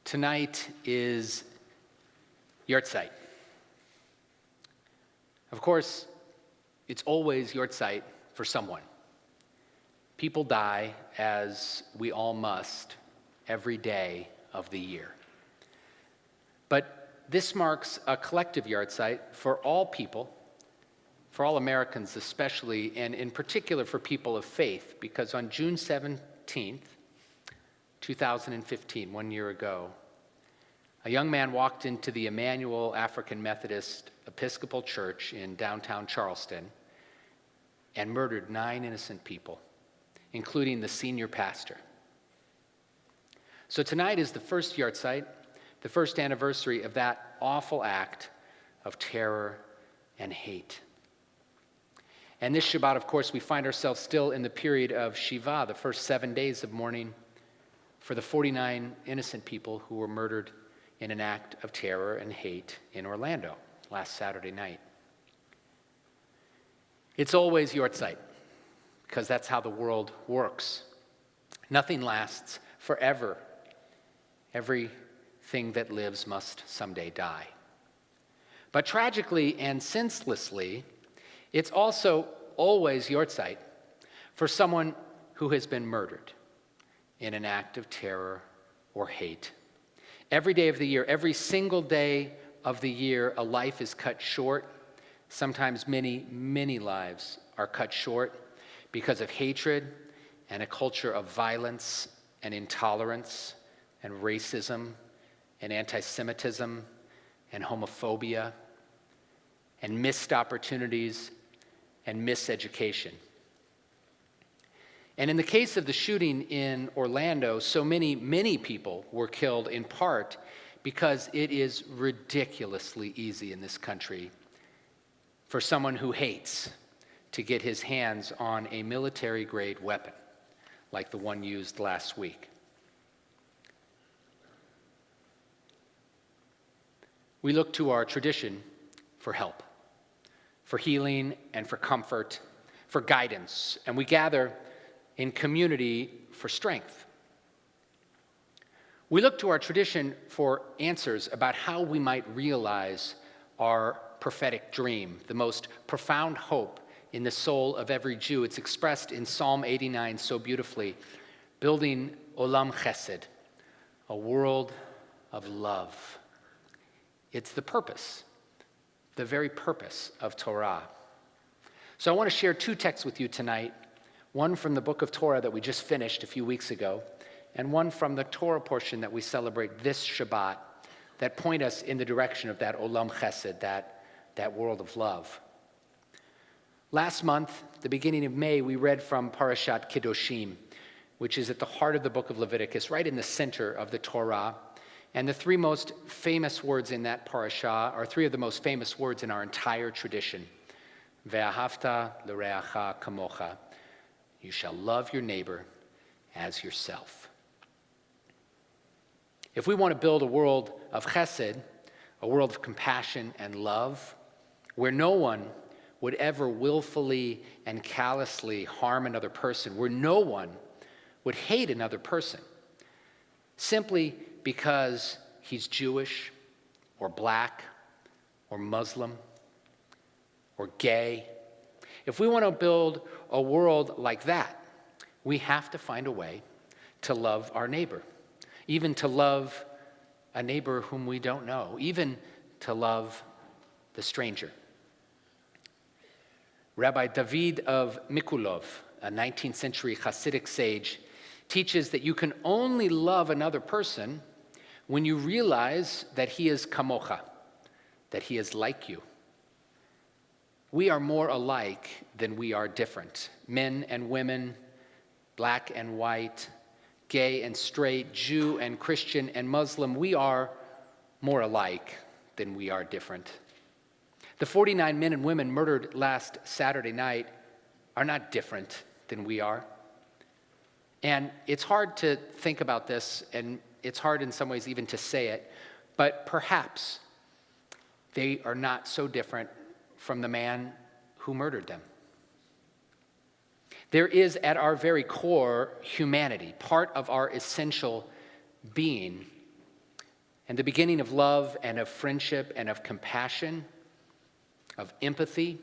Tonight is Yahrzeit. Of course, it's always Yahrzeit for someone. People die, as we all must, every day of the year. But this marks a collective Yahrzeit for all people, for all Americans especially, and in particular for people of faith, because on June 17th, 2015, 1 year ago, a young man walked into the Emmanuel African Methodist Episcopal Church in downtown Charleston and murdered 9 innocent people, including the senior pastor. So tonight is the first Yahrzeit, the first anniversary of that awful act of terror and hate. And this Shabbat, of course, we find ourselves still in the period of Shiva, the first 7 days of mourning for the 49 innocent people who were murdered in an act of terror and hate in Orlando last Saturday night. It's always Yahrzeit, because that's how the world works. Nothing lasts forever. Everything that lives must someday die. But tragically and senselessly, it's also always Yahrzeit for someone who has been murdered in an act of terror or hate. Every day of the year, every single day of the year, a life is cut short. Sometimes many, many lives are cut short because of hatred and a culture of violence and intolerance and racism and anti-Semitism and homophobia and missed opportunities and miseducation. And in the case of the shooting in Orlando, so many people were killed in part because it is ridiculously easy in this country for someone who hates to get his hands on a military-grade weapon like the one used last week. We look to our tradition for help, for healing and for comfort, for guidance, and we gather in community for strength. We look to our tradition for answers about how we might realize our prophetic dream, the most profound hope in the soul of every Jew. It's expressed in Psalm 89 so beautifully, building olam chesed, a world of love. It's the purpose, the very purpose of Torah. So I want to share 2 texts with you tonight, one from the book of Torah that we just finished a few weeks ago, and one from the Torah portion that we celebrate this Shabbat that point us in the direction of that olam chesed, that world of love. Last month, the beginning of May, we read from Parashat Kedoshim, which is at the heart of the book of Leviticus, right in the center of the Torah. And the 3 most famous words in that parasha are 3 of the most famous words in our entire tradition. Ve'ahavta l'reacha kamocha. You shall love your neighbor as yourself. If we want to build a world of chesed, a world of compassion and love, where no one would ever willfully and callously harm another person, where no one would hate another person, simply because he's Jewish or black or Muslim or gay. If we want to build a world like that, we have to find a way to love our neighbor, even to love a neighbor whom we don't know, even to love the stranger. Rabbi David of Mikulov, a 19th century Hasidic sage, teaches that you can only love another person when you realize that he is kamocha, that he is like you. We are more alike than we are different. Men and women, black and white, gay and straight, Jew and Christian and Muslim, we are more alike than we are different. The 49 men and women murdered last Saturday night are not different than we are. And it's hard to think about this, and it's hard in some ways even to say it, but perhaps they are not so different from the man who murdered them. There is at our very core humanity, part of our essential being, And the beginning of love and of friendship and of compassion, of empathy,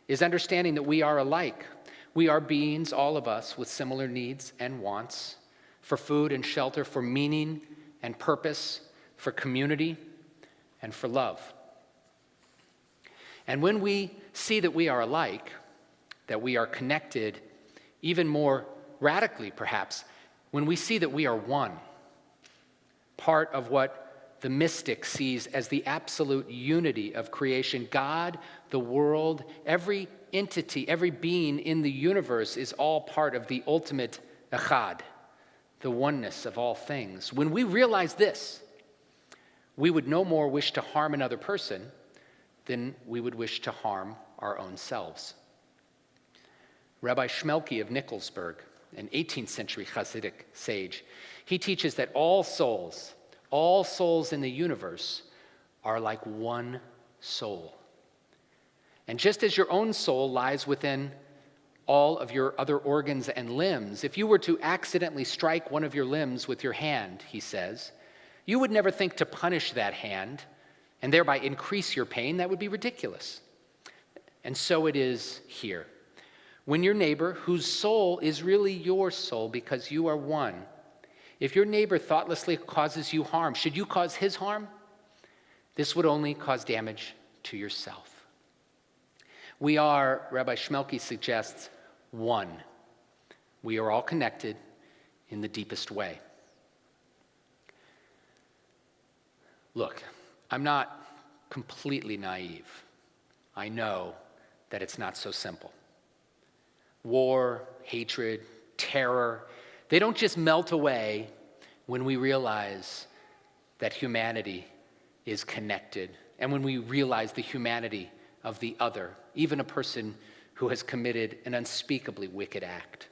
is understanding that we are alike. We are beings, all of us, with similar needs and wants for food and shelter, for meaning and purpose, for community and for love. And when we see that we are alike, that we are connected, even more radically perhaps, when we see that we are one, part of what the mystic sees as the absolute unity of creation, God, the world, every entity, every being in the universe is all part of the ultimate echad, the oneness of all things. When we realize this, we would no more wish to harm another person than we would wish to harm our own selves. Rabbi Shmelki of Nikolsburg, an 18th century Hasidic sage, he teaches that all souls in the universe are like one soul. And just as your own soul lies within all of your other organs and limbs, if you were to accidentally strike one of your limbs with your hand, he says, you would never think to punish that hand and thereby increase your pain. That would be ridiculous. And so it is here. When your neighbor, whose soul is really your soul because you are one, if your neighbor thoughtlessly causes you harm, should you cause his harm? This would only cause damage to yourself. We are, Rabbi Shmelki suggests, one. We are all connected in the deepest way. Look, I'm not completely naive. I know that it's not so simple. War, hatred, terror, they don't just melt away when we realize that humanity is connected and when we realize the humanity of the other, even a person who has committed an unspeakably wicked act.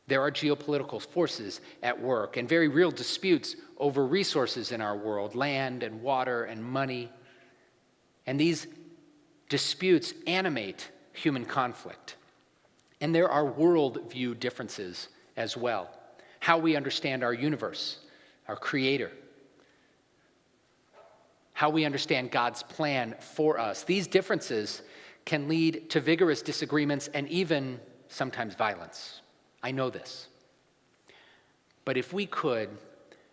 There are geopolitical forces at work and very real disputes over resources in our world, land and water and money. And these disputes animate human conflict. And there are worldview differences as well. How we understand our universe, our creator. How we understand God's plan for us. These differences can lead to vigorous disagreements and even sometimes violence. I know this. But if we could,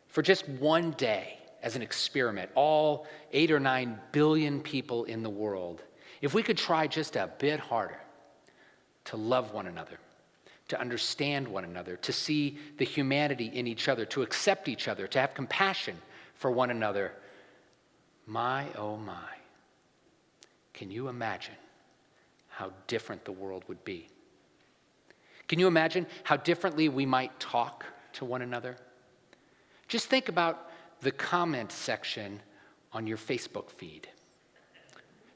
for just one day as an experiment, all 8 or 9 billion people in the world, if we could try just a bit harder to love one another, to understand one another, to see the humanity in each other, to accept each other, to have compassion for one another, my, oh my, can you imagine how different the world would be? Can you imagine how differently we might talk to one another? Just think about the comment section on your Facebook feed.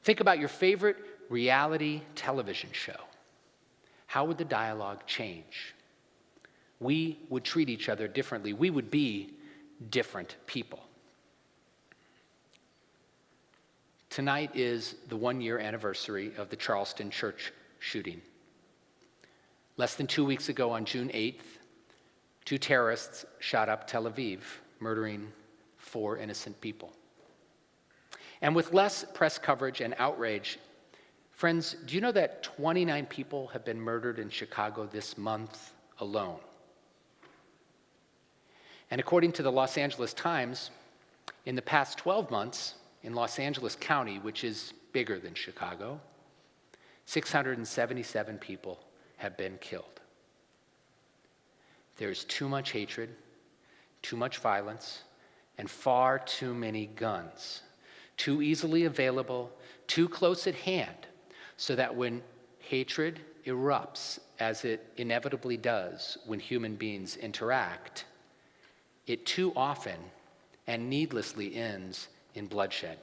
Think about your favorite reality television show. How would the dialogue change? We would treat each other differently. We would be different people. Tonight is the 1-year anniversary of the Charleston church shooting. Less than 2 weeks ago on June 8th, 2 terrorists shot up Tel Aviv, murdering 4 innocent people. And with less press coverage and outrage, friends, do you know that 29 people have been murdered in Chicago this month alone? And according to the Los Angeles Times, in the past 12 months, in Los Angeles County, which is bigger than Chicago, 677 people have been killed. There's too much hatred, too much violence, and far too many guns, too easily available, too close at hand, so that when hatred erupts, as it inevitably does when human beings interact, it too often and needlessly ends in bloodshed.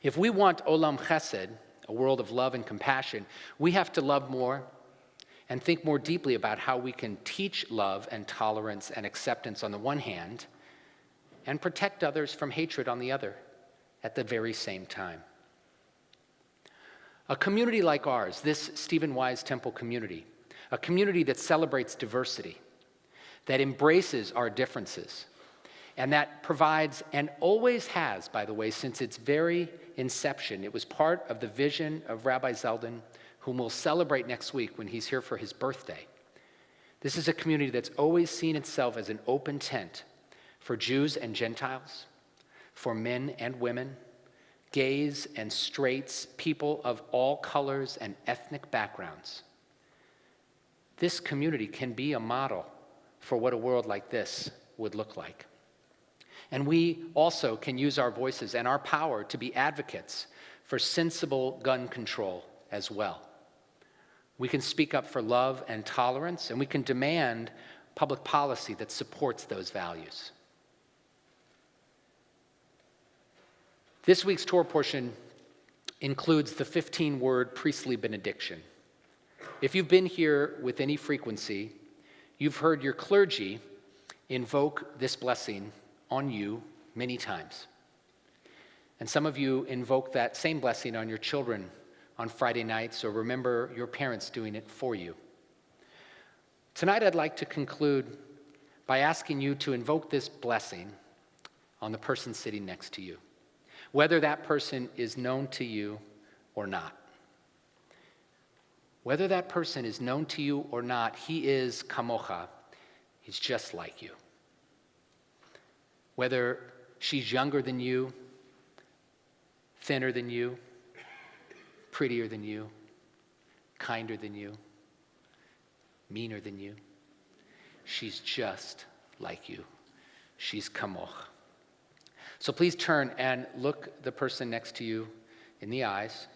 If we want olam chesed, a world of love and compassion, we have to love more and think more deeply about how we can teach love and tolerance and acceptance on the one hand and protect others from hatred on the other at the very same time. A community like ours, this Stephen Wise Temple community, a community that celebrates diversity, that embraces our differences, And that provides, and always has, by the way, since its very inception. It was part of the vision of Rabbi Zeldin, whom we'll celebrate next week when he's here for his birthday. This is a community that's always seen itself as an open tent for Jews and Gentiles, for men and women, gays and straights, people of all colors and ethnic backgrounds. This community can be a model for what a world like this would look like. And we also can use our voices and our power to be advocates for sensible gun control as well. We can speak up for love and tolerance, and we can demand public policy that supports those values. This week's Torah portion includes the 15-word priestly benediction. If you've been here with any frequency, you've heard your clergy invoke this blessing on you many times. And some of you invoke that same blessing on your children on Friday nights, or remember your parents doing it for you. Tonight I'd like to conclude by asking you to invoke this blessing on the person sitting next to you, whether that person is known to you or not. Whether that person is known to you or not, he is kamocha. He's just like you. Whether she's younger than you, thinner than you, prettier than you, kinder than you, meaner than you, she's just like you. She's kamoch. So please turn and look the person next to you in the eyes.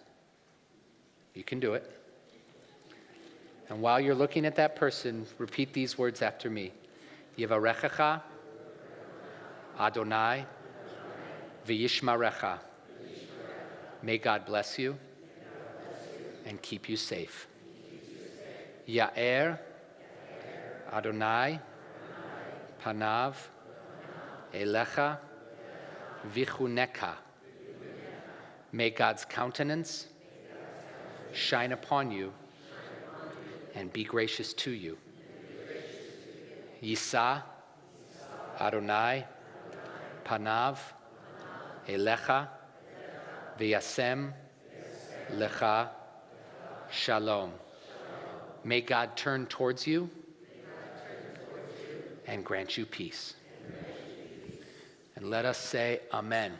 You can do it. And while you're looking at that person, repeat these words after me. Yevarechecha Adonai v'yishmarecha. May God bless you and keep you safe. Ya'er Adonai panav elecha v'chuneka. May God's countenance shine upon you and be gracious to you. Yisa Adonai panav elecha v'yasem lecha shalom. May God turn towards you and grant you peace. And let us say amen.